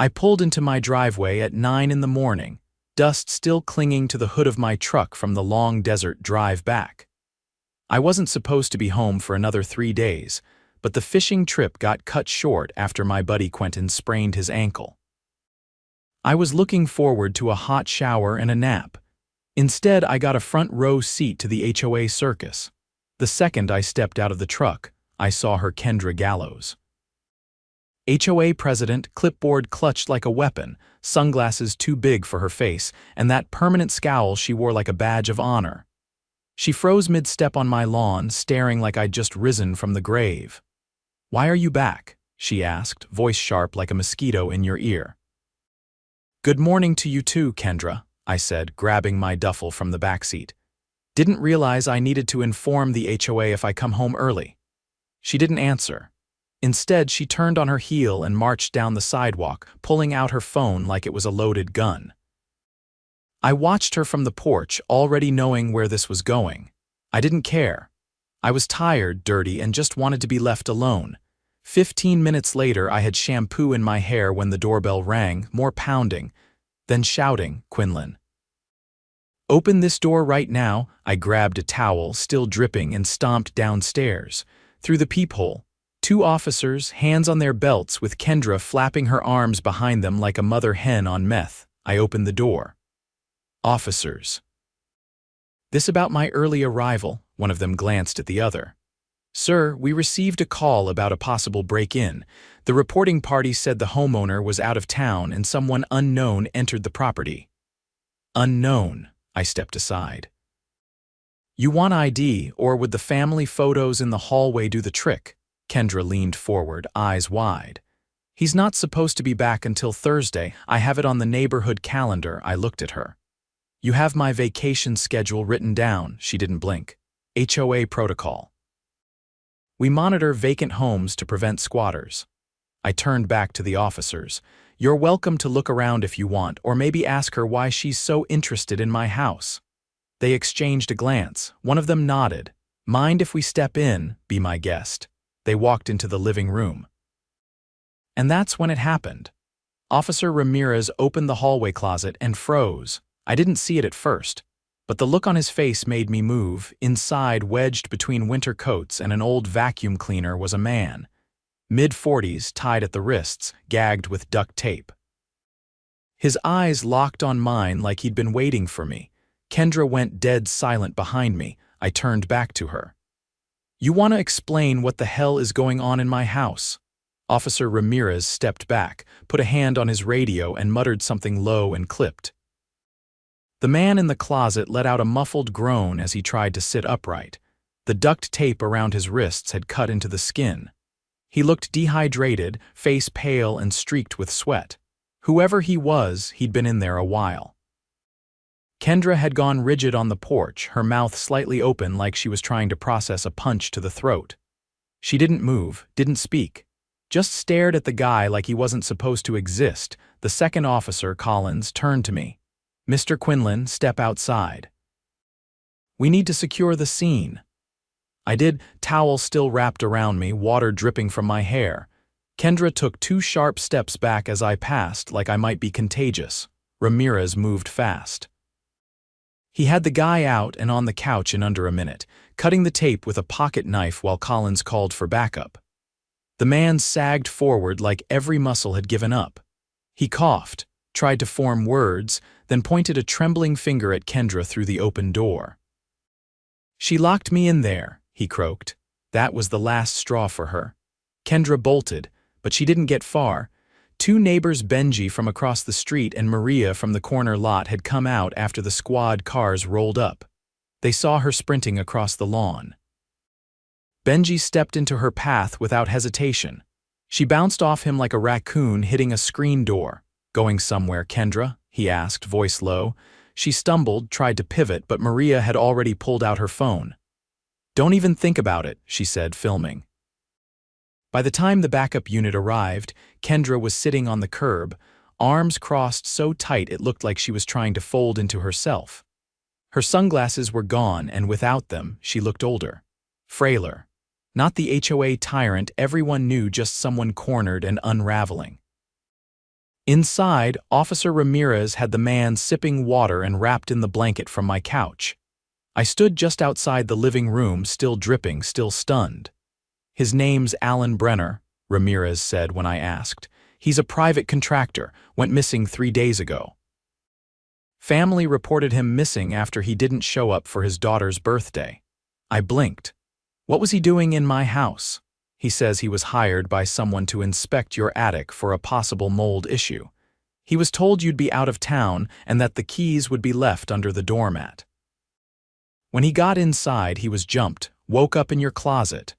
I pulled into my driveway at 9 in the morning, dust still clinging to the hood of my truck from the long desert drive back. I wasn't supposed to be home for another 3 days, but the fishing trip got cut short after my buddy Quentin sprained his ankle. I was looking forward to a hot shower and a nap. Instead, I got a front row seat to the HOA circus. The second I stepped out of the truck, I saw her Kendra Gallows. HOA president, clipboard clutched like a weapon, sunglasses too big for her face, and that permanent scowl she wore like a badge of honor. She froze mid-step on my lawn, staring like I'd just risen from the grave. "Why are you back?" she asked, voice sharp like a mosquito in your ear. "Good morning to you too, Kendra," I said, grabbing my duffel from the backseat. "Didn't realize I needed to inform the HOA if I come home early." She didn't answer. Instead, she turned on her heel and marched down the sidewalk, pulling out her phone like it was a loaded gun. I watched her from the porch, already knowing where this was going. I didn't care. I was tired, dirty, and just wanted to be left alone. 15 minutes later, I had shampoo in my hair when the doorbell rang, more pounding, then shouting, "Quinlan. Open this door right now." I grabbed a towel, still dripping, and stomped downstairs. Through the peephole, 2 officers, hands on their belts, with Kendra flapping her arms behind them like a mother hen on meth. I opened the door. "Officers." "This about my early arrival?" One of them glanced at the other. "Sir, we received a call about a possible break-in. The reporting party said the homeowner was out of town and someone unknown entered the property." "Unknown?" I stepped aside. "You want ID, or would the family photos in the hallway do the trick?" Kendra leaned forward, eyes wide. "He's not supposed to be back until Thursday. I have it on the neighborhood calendar." I looked at her. "You have my vacation schedule written down." She didn't blink. "HOA protocol. We monitor vacant homes to prevent squatters." I turned back to the officers. "You're welcome to look around if you want, or maybe ask her why she's so interested in my house." They exchanged a glance. One of them nodded. "Mind if we step in? Be my guest." They walked into the living room. And that's when it happened. Officer Ramirez opened the hallway closet and froze. I didn't see it at first, but the look on his face made me move. Inside, wedged between winter coats and an old vacuum cleaner, was a man. Mid-40s, tied at the wrists, gagged with duct tape. His eyes locked on mine like he'd been waiting for me. Kendra went dead silent behind me. I turned back to her. "You want to explain what the hell is going on in my house?" Officer Ramirez stepped back, put a hand on his radio, and muttered something low and clipped. The man in the closet let out a muffled groan as he tried to sit upright. The duct tape around his wrists had cut into the skin. He looked dehydrated, face pale and streaked with sweat. Whoever he was, he'd been in there a while. Kendra had gone rigid on the porch, her mouth slightly open like she was trying to process a punch to the throat. She didn't move, didn't speak, just stared at the guy like he wasn't supposed to exist. The second officer, Collins, turned to me. "Mr. Quinlan, step outside. We need to secure the scene." I did, towel still wrapped around me, water dripping from my hair. Kendra took 2 sharp steps back as I passed, like I might be contagious. Ramirez moved fast. He had the guy out and on the couch in under a minute, cutting the tape with a pocket knife while Collins called for backup. The man sagged forward like every muscle had given up. He coughed, tried to form words, then pointed a trembling finger at Kendra through the open door. "She locked me in there," he croaked. That was the last straw for her. Kendra bolted, but she didn't get far. 2 neighbors, Benji from across the street and Maria from the corner lot, had come out after the squad cars rolled up. They saw her sprinting across the lawn. Benji stepped into her path without hesitation. She bounced off him like a raccoon hitting a screen door. "Going somewhere, Kendra?" he asked, voice low. She stumbled, tried to pivot, but Maria had already pulled out her phone. "Don't even think about it," she said, filming. By the time the backup unit arrived, Kendra was sitting on the curb, arms crossed so tight it looked like she was trying to fold into herself. Her sunglasses were gone, and without them, she looked older, frailer. Not the HOA tyrant everyone knew, just someone cornered and unraveling. Inside, Officer Ramirez had the man sipping water and wrapped in the blanket from my couch. I stood just outside the living room, still dripping, still stunned. "His name's Alan Brenner," Ramirez said when I asked. "He's a private contractor, went missing 3 days ago. Family reported him missing after he didn't show up for his daughter's birthday." I blinked. "What was he doing in my house?" "He says he was hired by someone to inspect your attic for a possible mold issue. He was told you'd be out of town and that the keys would be left under the doormat. When he got inside, he was jumped, woke up in your closet."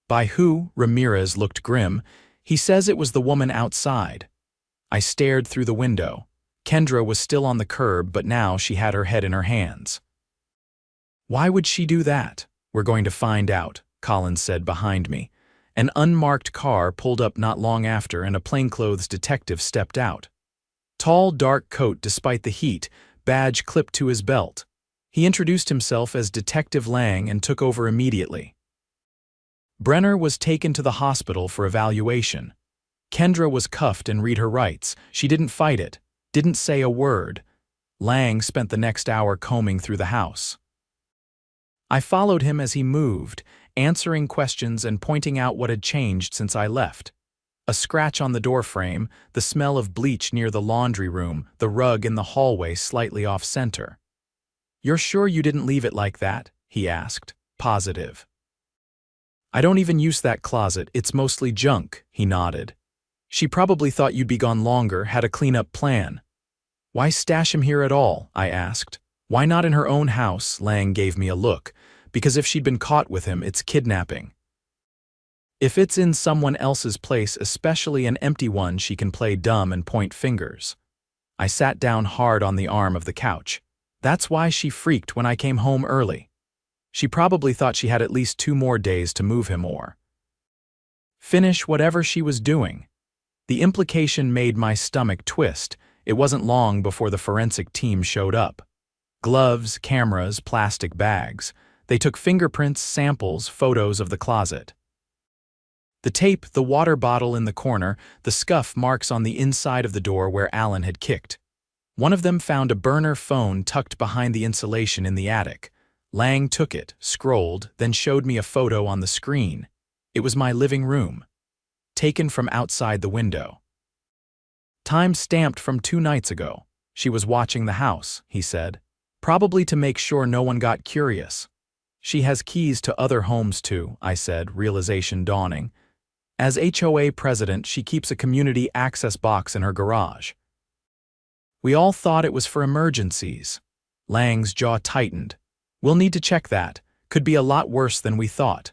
"By who?" Ramirez looked grim. "He says it was the woman outside." I stared through the window. Kendra was still on the curb, but now she had her head in her hands. "Why would she do that?" "We're going to find out," Collins said behind me. An unmarked car pulled up not long after, and a plainclothes detective stepped out. Tall, dark coat despite the heat, badge clipped to his belt. He introduced himself as Detective Lang and took over immediately. Brenner was taken to the hospital for evaluation. Kendra was cuffed and read her rights. She didn't fight it, didn't say a word. Lang spent the next hour combing through the house. I followed him as he moved, answering questions and pointing out what had changed since I left. A scratch on the doorframe, the smell of bleach near the laundry room, the rug in the hallway slightly off-center. "You're sure you didn't leave it like that?" he asked. "Positive." "I don't even use that closet, it's mostly junk," he nodded. "She probably thought you'd be gone longer, had a cleanup plan." "Why stash him here at all?" I asked. "Why not in her own house?" Lang gave me a look. "Because if she'd been caught with him, it's kidnapping. If it's in someone else's place, especially an empty one, she can play dumb and point fingers." I sat down hard on the arm of the couch. "That's why she freaked when I came home early. She probably thought she had at least 2 more days to move him or finish whatever she was doing." The implication made my stomach twist. It wasn't long before the forensic team showed up. Gloves, cameras, plastic bags. They took fingerprints, samples, photos of the closet. The tape, the water bottle in the corner, the scuff marks on the inside of the door where Alan had kicked. One of them found a burner phone tucked behind the insulation in the attic. Lang took it, scrolled, then showed me a photo on the screen. It was my living room, taken from outside the window. "Time stamped from 2 nights ago. She was watching the house," he said. "Probably to make sure no one got curious." "She has keys to other homes too," I said, realization dawning. "As HOA president, she keeps a community access box in her garage." "We all thought it was for emergencies." Lang's jaw tightened. "We'll need to check that. Could be a lot worse than we thought."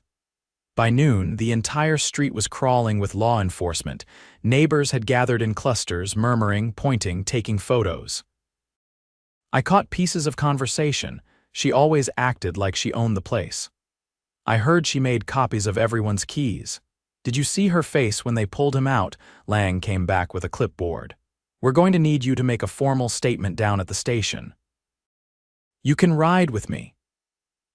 By noon, the entire street was crawling with law enforcement. Neighbors had gathered in clusters, murmuring, pointing, taking photos. I caught pieces of conversation. She always acted like she owned the place. "I heard she made copies of everyone's keys." "Did you see her face when they pulled him out?" Lang came back with a clipboard. "We're going to need you to make a formal statement down at the station." "You can ride with me."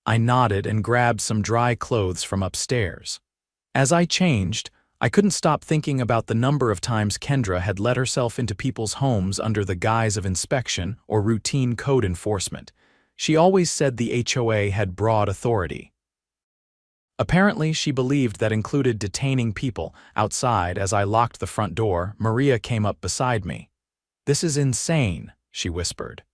I nodded and grabbed some dry clothes from upstairs. As I changed, I couldn't stop thinking about the number of times Kendra had let herself into people's homes under the guise of inspection or routine code enforcement. She always said the HOA had broad authority. Apparently, she believed that included detaining people. Outside, as I locked the front door, Maria came up beside me. "This is insane," she whispered.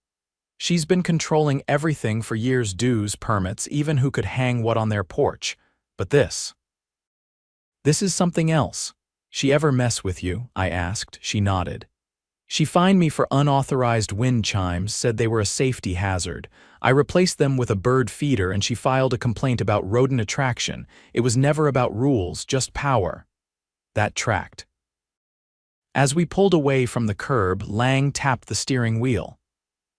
"She's been controlling everything for years, dues, permits, even who could hang what on their porch. But this is something else." "She ever mess with you?" I asked. She nodded. "She fined me for unauthorized wind chimes, said they were a safety hazard. I replaced them with a bird feeder and she filed a complaint about rodent attraction. It was never about rules, just power." That tracked. As we pulled away from the curb, Lang tapped the steering wheel.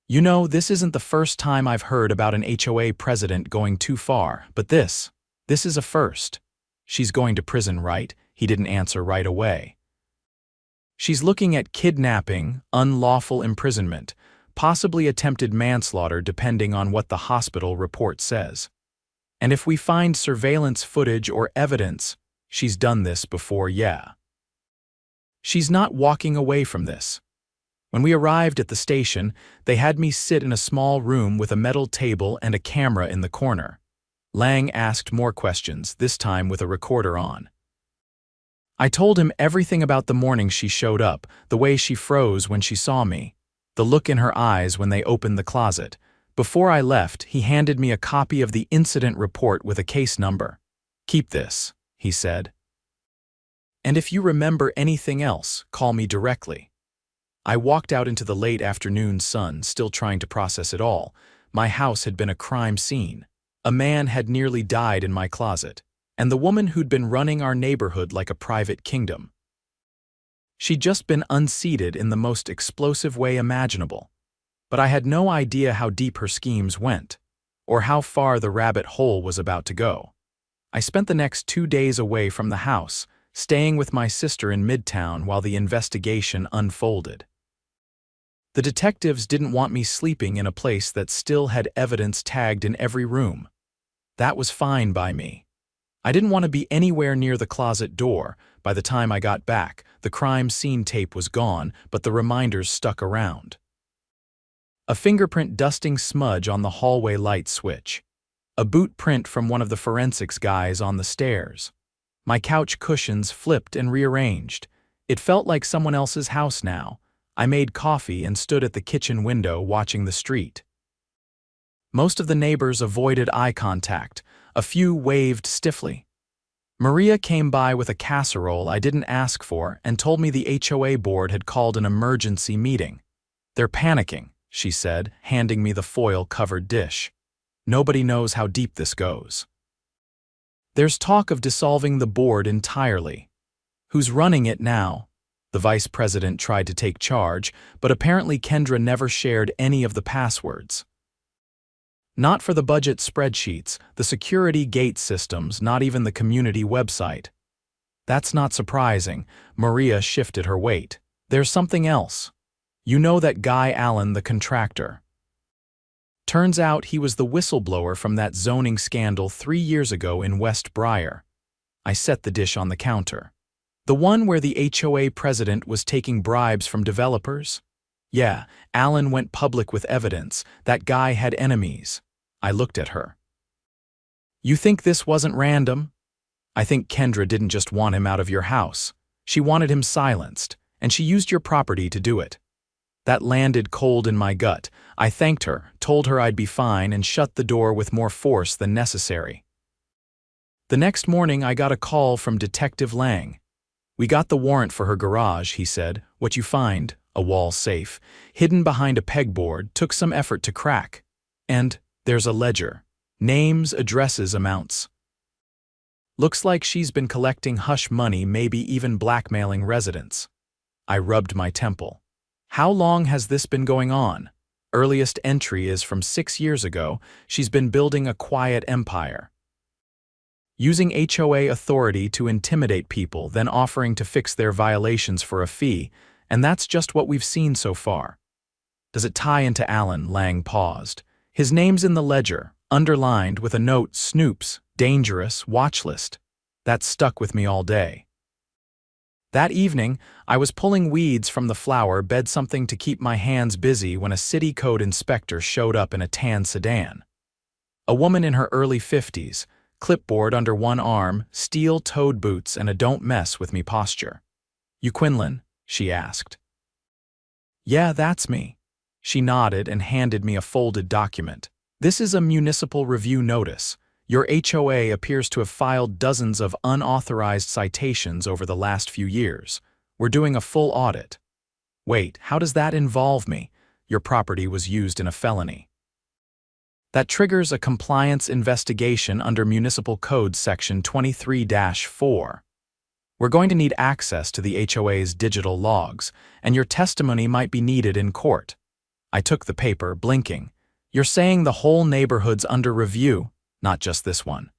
"You know, this isn't the first time I've heard about an HOA president going too far, but this is a first." "She's going to prison, right?" He didn't answer right away. "She's looking at kidnapping, unlawful imprisonment, possibly attempted manslaughter depending on what the hospital report says. And if we find surveillance footage or evidence, she's done this before, yeah. She's not walking away from this. When we arrived at the station, they had me sit in a small room with a metal table and a camera in the corner. Lang asked more questions, this time with a recorder on. I told him everything about the morning she showed up, the way she froze when she saw me, the look in her eyes when they opened the closet. Before I left, he handed me a copy of the incident report with a case number. "Keep this," he said. "And if you remember anything else, call me directly." I walked out into the late afternoon sun, still trying to process it all. My house had been a crime scene. A man had nearly died in my closet, and the woman who'd been running our neighborhood like a private kingdom. She'd just been unseated in the most explosive way imaginable. But I had no idea how deep her schemes went, or how far the rabbit hole was about to go. I spent the next 2 days away from the house, staying with my sister in Midtown while the investigation unfolded. The detectives didn't want me sleeping in a place that still had evidence tagged in every room. That was fine by me. I didn't want to be anywhere near the closet door. By the time I got back, the crime scene tape was gone, but the reminders stuck around. A fingerprint dusting smudge on the hallway light switch. A boot print from one of the forensics guys on the stairs. My couch cushions flipped and rearranged. It felt like someone else's house now. I made coffee and stood at the kitchen window watching the street. Most of the neighbors avoided eye contact. A few waved stiffly. Maria came by with a casserole I didn't ask for and told me the HOA board had called an emergency meeting. "They're panicking," she said, handing me the foil-covered dish. "Nobody knows how deep this goes. There's talk of dissolving the board entirely. Who's running it now?" The vice president tried to take charge, but apparently Kendra never shared any of the passwords. Not for the budget spreadsheets, the security gate systems, not even the community website. That's not surprising. Maria shifted her weight. "There's something else. You know that guy Allen, the contractor. Turns out he was the whistleblower from that zoning scandal 3 years ago in West Briar." I set the dish on the counter. "The one where the HOA president was taking bribes from developers?" "Yeah, Allen went public with evidence. That guy had enemies." I looked at her. "You think this wasn't random?" "I think Kendra didn't just want him out of your house. She wanted him silenced, and she used your property to do it." That landed cold in my gut. I thanked her, told her I'd be fine, and shut the door with more force than necessary. The next morning I got a call from Detective Lang. "We got the warrant for her garage," he said. "What you find, a wall safe, hidden behind a pegboard, took some effort to crack. And there's a ledger. Names, addresses, amounts. Looks like she's been collecting hush money, maybe even blackmailing residents." I rubbed my temple. "How long has this been going on?" "Earliest entry is from 6 years ago. She's been building a quiet empire. Using HOA authority to intimidate people, then offering to fix their violations for a fee, and that's just what we've seen so far." "Does it tie into Allen?" Lang paused. "His name's in the ledger, underlined with a note, Snoops, dangerous, watch list." That stuck with me all day. That evening, I was pulling weeds from the flower bed, something to keep my hands busy, when a city code inspector showed up in a tan sedan. A woman in her early 50s, clipboard under one arm, steel-toed boots, and a "don't mess with me" posture. "You Quinlan?" she asked. "Yeah, that's me." She nodded and handed me a folded document. "This is a municipal review notice. Your HOA appears to have filed dozens of unauthorized citations over the last few years. We're doing a full audit." "Wait, how does that involve me?" "Your property was used in a felony. That triggers a compliance investigation under Municipal Code Section 23-4. We're going to need access to the HOA's digital logs, and your testimony might be needed in court." I took the paper, blinking. "You're saying the whole neighborhood's under review?" "Not just this one.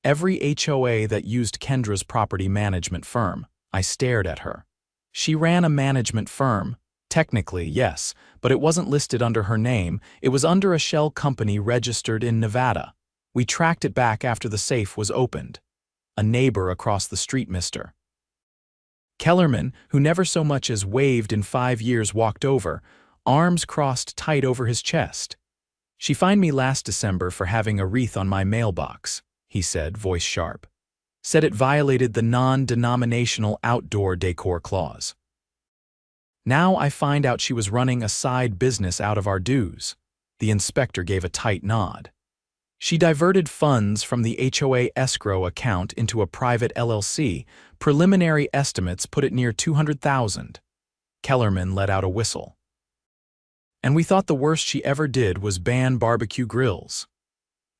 Every HOA that used Kendra's property management firm." I stared at her. "She ran a management firm. Technically, yes, but it wasn't listed under her name. It was under a shell company registered in Nevada. We tracked it back after the safe was opened." "A neighbor across the street, mister." Kellerman, who never so much as waved in 5 years, walked over, arms crossed tight over his chest. "She fined me last December for having a wreath on my mailbox," he said, voice sharp. "Said it violated the non-denominational outdoor decor clause. Now I find out she was running a side business out of our dues." The inspector gave a tight nod. "She diverted funds from the HOA escrow account into a private LLC. Preliminary estimates put it near 200,000. Kellerman let out a whistle. "And we thought the worst she ever did was ban barbecue grills."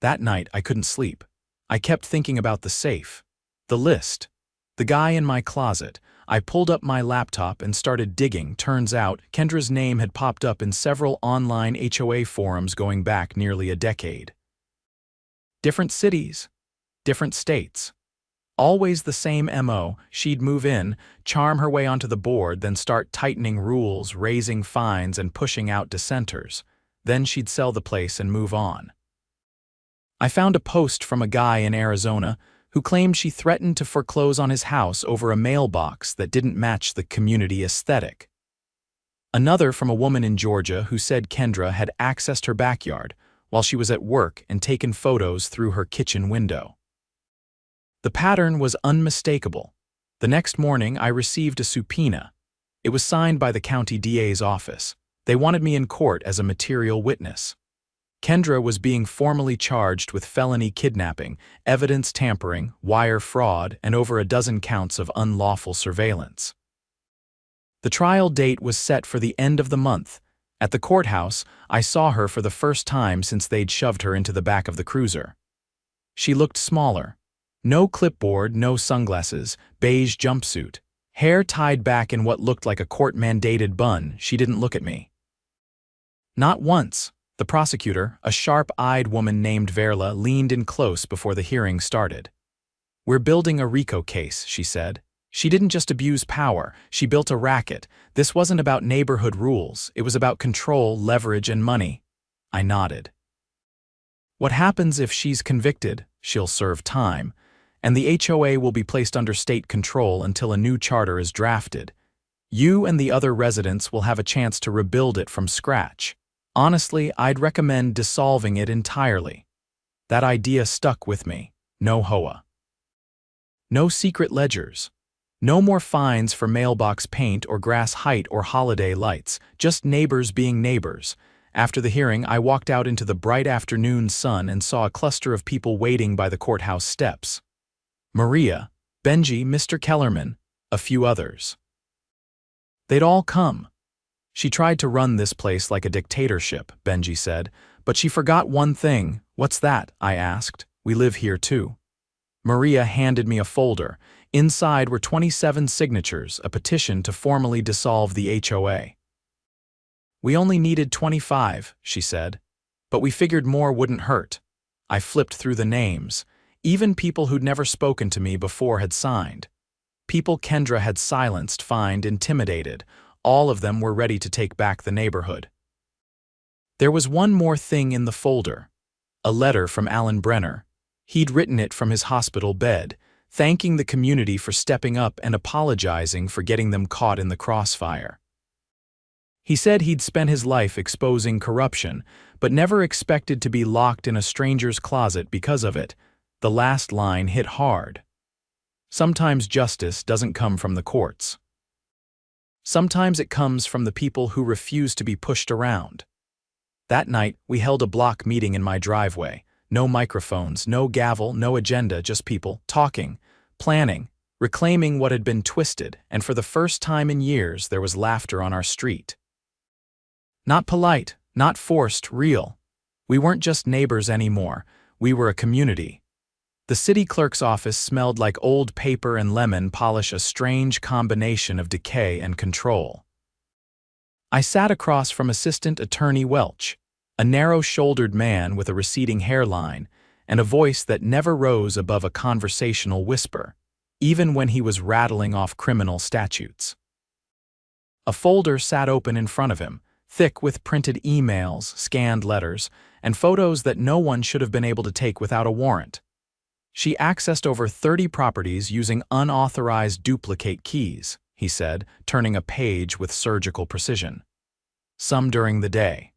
That night I couldn't sleep. I kept thinking about the safe, the list, the guy in my closet. I pulled up my laptop and started digging. Turns out Kendra's name had popped up in several online HOA forums going back nearly a decade. Different cities, different states. Always the same MO. She'd move in, charm her way onto the board, then start tightening rules, raising fines, and pushing out dissenters. Then she'd sell the place and move on. I found a post from a guy in Arizona who claimed she threatened to foreclose on his house over a mailbox that didn't match the community aesthetic. Another from a woman in Georgia who said Kendra had accessed her backyard while she was at work and taken photos through her kitchen window. The pattern was unmistakable. The next morning, I received a subpoena. It was signed by the county DA's office. They wanted me in court as a material witness. Kendra was being formally charged with felony kidnapping, evidence tampering, wire fraud, and over a dozen counts of unlawful surveillance. The trial date was set for the end of the month. At the courthouse, I saw her for the first time since they'd shoved her into the back of the cruiser. She looked smaller. No clipboard, no sunglasses, beige jumpsuit, hair tied back in what looked like a court-mandated bun. She didn't look at me. Not once. The prosecutor, a sharp-eyed woman named Verla, leaned in close before the hearing started. "We're building a RICO case," she said. "She didn't just abuse power, she built a racket. This wasn't about neighborhood rules, it was about control, leverage, and money." I nodded. "What happens if she's convicted? She'll serve time, and the HOA will be placed under state control until a new charter is drafted. You and the other residents will have a chance to rebuild it from scratch. Honestly, I'd recommend dissolving it entirely." That idea stuck with me. No HOA. No secret ledgers. No more fines for mailbox paint or grass height or holiday lights, just neighbors being neighbors. After the hearing, I walked out into the bright afternoon sun and saw a cluster of people waiting by the courthouse steps. Maria, Benji, Mr. Kellerman, a few others. They'd all come. "She tried to run this place like a dictatorship," Benji said, "but she forgot one thing." "What's that?" I asked. "We live here too." Maria handed me a folder. Inside were 27 signatures, a petition to formally dissolve the HOA. "We only needed 25, she said, "but we figured more wouldn't hurt." I flipped through the names. Even people who'd never spoken to me before had signed. People Kendra had silenced, fined, intimidated. All of them were ready to take back the neighborhood. There was one more thing in the folder. A letter from Alan Brenner. He'd written it from his hospital bed, thanking the community for stepping up and apologizing for getting them caught in the crossfire. He said he'd spent his life exposing corruption, but never expected to be locked in a stranger's closet because of it. The last line hit hard. Sometimes justice doesn't come from the courts. Sometimes it comes from the people who refuse to be pushed around. That night, we held a block meeting in my driveway. No microphones, no gavel, no agenda, just people talking, planning, reclaiming what had been twisted, and for the first time in years, there was laughter on our street. Not polite, not forced, real. We weren't just neighbors anymore. We were a community. The city clerk's office smelled like old paper and lemon polish, a strange combination of decay and control. I sat across from Assistant Attorney Welch, a narrow-shouldered man with a receding hairline and a voice that never rose above a conversational whisper, even when he was rattling off criminal statutes. A folder sat open in front of him, thick with printed emails, scanned letters, and photos that no one should have been able to take without a warrant. She accessed over 30 properties using unauthorized duplicate keys, he said, turning a page with surgical precision. Some during the day.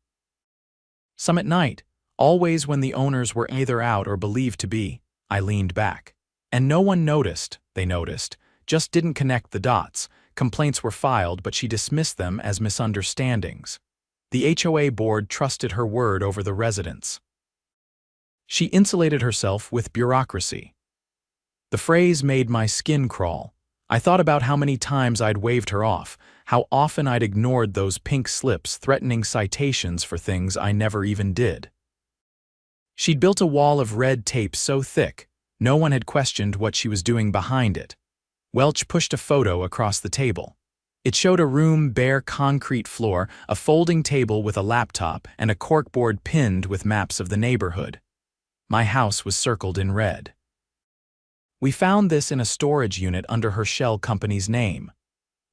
Some at night, always when the owners were either out or believed to be. I leaned back. And no one noticed, they noticed, just didn't connect the dots. Complaints were filed, but she dismissed them as misunderstandings. The HOA board trusted her word over the residents. She insulated herself with bureaucracy. The phrase made my skin crawl. I thought about how many times I'd waved her off, how often I'd ignored those pink slips threatening citations for things I never even did. She'd built a wall of red tape so thick, no one had questioned what she was doing behind it. Welch pushed a photo across the table. It showed a room, bare concrete floor, a folding table with a laptop, and a corkboard pinned with maps of the neighborhood. My house was circled in red. We found this in a storage unit under her shell company's name.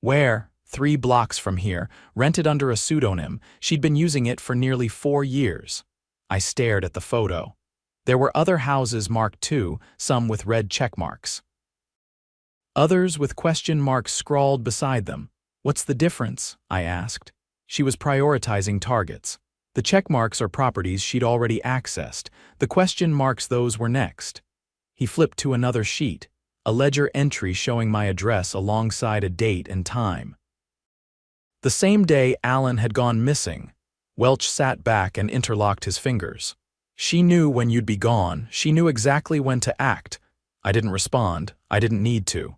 Where, 3 blocks from here, rented under a pseudonym, she'd been using it for nearly 4 years. I stared at the photo. There were other houses marked too, some with red check marks. Others with question marks scrawled beside them. What's the difference? I asked. She was prioritizing targets. The check marks are properties she'd already accessed. The question marks, those were next. He flipped to another sheet, a ledger entry showing my address alongside a date and time. The same day Alan had gone missing. Welch sat back and interlocked his fingers. She knew when you'd be gone. She knew exactly when to act. I didn't respond. I didn't need to.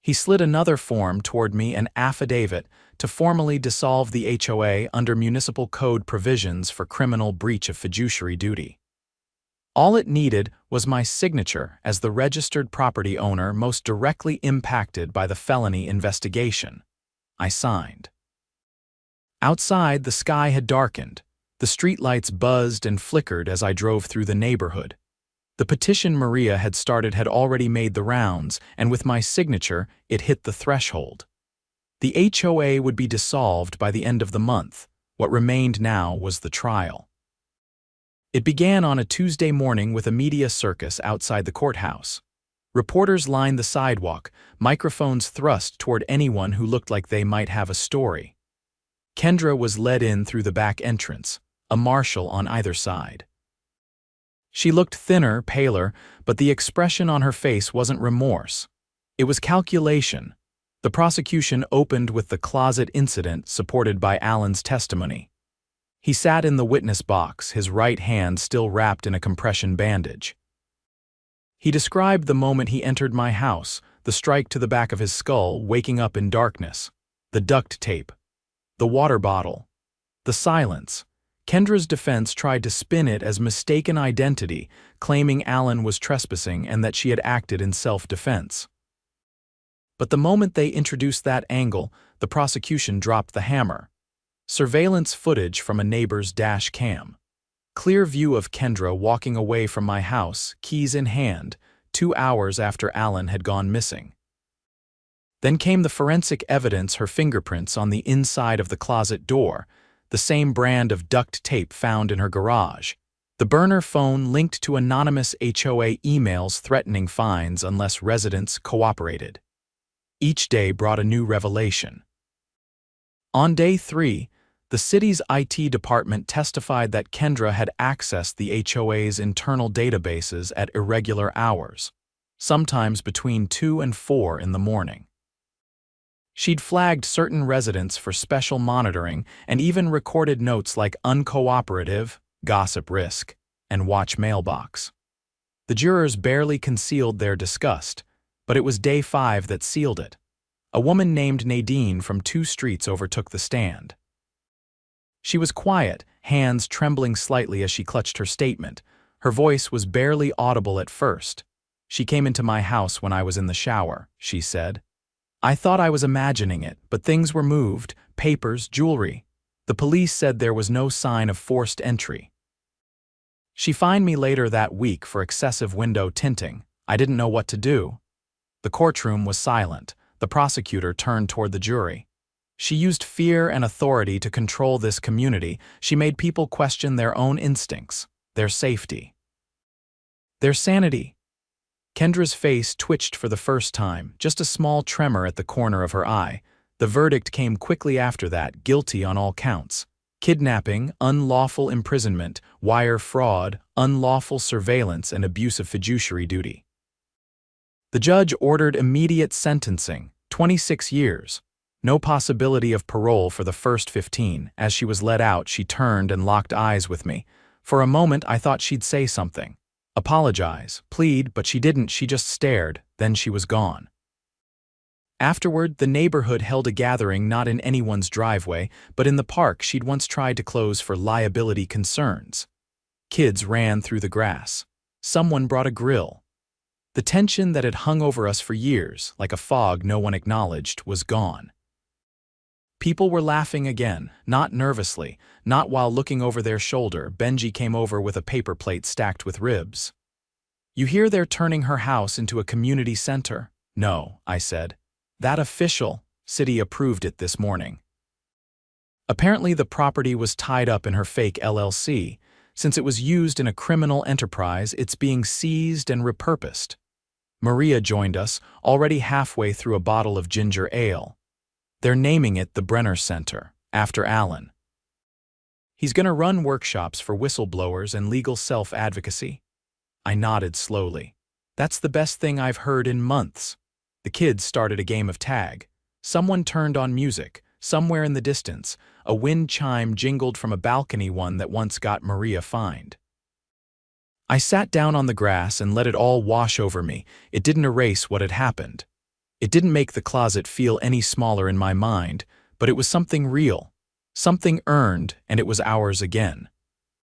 He slid another form toward me, an affidavit, to formally dissolve the HOA under municipal code provisions for criminal breach of fiduciary duty. All it needed was my signature as the registered property owner most directly impacted by the felony investigation. I signed. Outside, the sky had darkened. The streetlights buzzed and flickered as I drove through the neighborhood. The petition Maria had started had already made the rounds, and with my signature, it hit the threshold. The HOA would be dissolved by the end of the month. What remained now was the trial. It began on a Tuesday morning with a media circus outside the courthouse. Reporters lined the sidewalk, microphones thrust toward anyone who looked like they might have a story. Kendra was led in through the back entrance, a marshal on either side. She looked thinner, paler, but the expression on her face wasn't remorse. It was calculation. The prosecution opened with the closet incident supported by Alan's testimony. He sat in the witness box, his right hand still wrapped in a compression bandage. He described the moment he entered my house, the strike to the back of his skull, waking up in darkness, the duct tape, the water bottle, the silence. Kendra's defense tried to spin it as mistaken identity, claiming Alan was trespassing and that she had acted in self-defense. But the moment they introduced that angle, the prosecution dropped the hammer. Surveillance footage from a neighbor's dash cam. Clear view of Kendra walking away from my house, keys in hand, 2 hours after Alan had gone missing. Then came the forensic evidence, her fingerprints on the inside of the closet door, the same brand of duct tape found in her garage. The burner phone linked to anonymous HOA emails threatening fines unless residents cooperated. Each day brought a new revelation. On day 3, the city's IT department testified that Kendra had accessed the HOA's internal databases at irregular hours, sometimes between 2 and 4 in the morning. She'd flagged certain residents for special monitoring and even recorded notes like uncooperative, gossip risk, and watch mailbox. The jurors barely concealed their disgust, but it was day 5 that sealed it. A woman named Nadine from 2 streets overtook the stand. She was quiet, hands trembling slightly as she clutched her statement. Her voice was barely audible at first. She came into my house when I was in the shower, she said. I thought I was imagining it, but things were moved, papers, jewelry. The police said there was no sign of forced entry. She fined me later that week for excessive window tinting. I didn't know what to do. The courtroom was silent. The prosecutor turned toward the jury. She used fear and authority to control this community. She made people question their own instincts, their safety, their sanity. Kendra's face twitched for the first time, just a small tremor at the corner of her eye. The verdict came quickly after that, guilty on all counts. Kidnapping, unlawful imprisonment, wire fraud, unlawful surveillance, and abuse of fiduciary duty. The judge ordered immediate sentencing, 26 years. No possibility of parole for the first 15. As she was let out, she turned and locked eyes with me. For a moment, I thought she'd say something. Apologize, plead, but she didn't. She just stared, then she was gone. Afterward, the neighborhood held a gathering not in anyone's driveway, but in the park she'd once tried to close for liability concerns. Kids ran through the grass. Someone brought a grill. The tension that had hung over us for years, like a fog no one acknowledged, was gone. People were laughing again, not nervously, not while looking over their shoulder. Benji came over with a paper plate stacked with ribs. "You hear they're turning her house into a community center?" "No," I said. "That official city approved it this morning." Apparently the property was tied up in her fake LLC. Since it was used in a criminal enterprise, it's being seized and repurposed. Maria joined us, already halfway through a bottle of ginger ale. They're naming it the Brenner Center, after Alan. He's gonna run workshops for whistleblowers and legal self-advocacy. I nodded slowly. That's the best thing I've heard in months. The kids started a game of tag. Someone turned on music. Somewhere in the distance, a wind chime jingled from a balcony, one that once got Maria fined. I sat down on the grass and let it all wash over me. It didn't erase what had happened. It didn't make the closet feel any smaller in my mind, but it was something real, something earned, and it was ours again.